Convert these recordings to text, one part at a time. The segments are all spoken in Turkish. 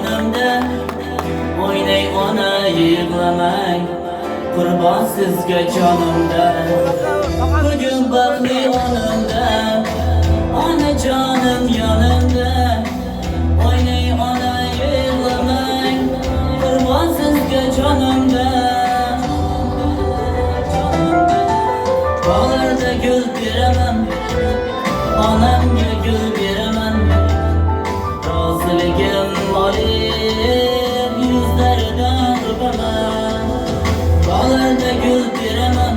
yonimda, o'ynay ona yig'lamang, qurbon sizga jonimda. Bugun baxtli onimda, onajonim yonimda, o'ynay ona yig'lamang, qurbon sizga jonimda. Bog'larda gul beraman, onamga gul beraman, roziligim olib yuzlaridan o'paman. Bog'larda gul beraman,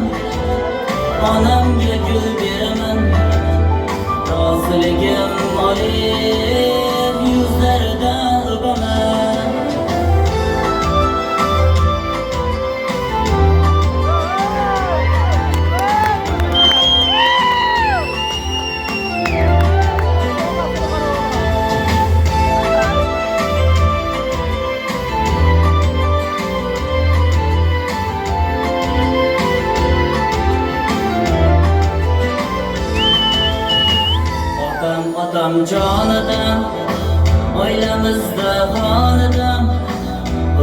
onamga gul beraman, roziligim olib yuzlaridan o'paman. Otam jonidan, oilamizda xonadon,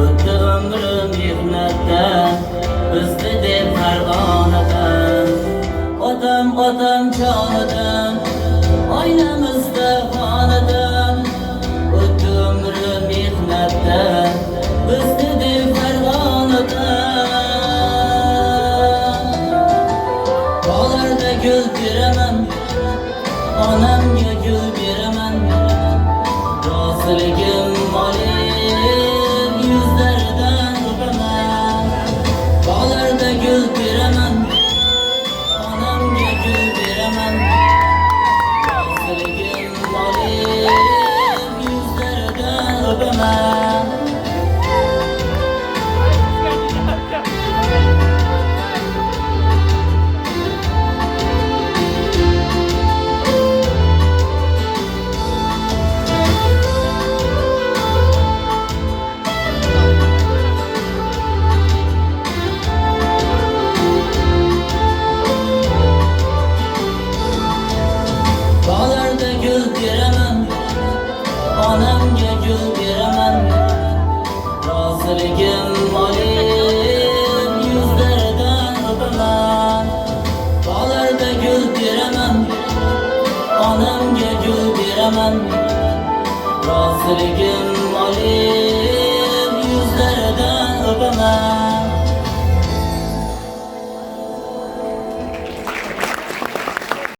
o'tdi umrim mehnatda, bizdi deb Farg'onadan. Otam jonidan, oilamizda xonadon, o'tdi umrim mehnatda, bizdi deb Farg'onadan. Bog'larda gul beraman, onamga gul beraman, roziligim olib yuzlaridan o'paman. Bog'larda gul beraman, onamga gul beraman, roziligim olib yuzlaridan o'paman. Gül beraman, onamga gül beraman, roziligim olib yuzlaridan o'paman. Bog'larda gul beraman, onamga gul beraman, roziligim olib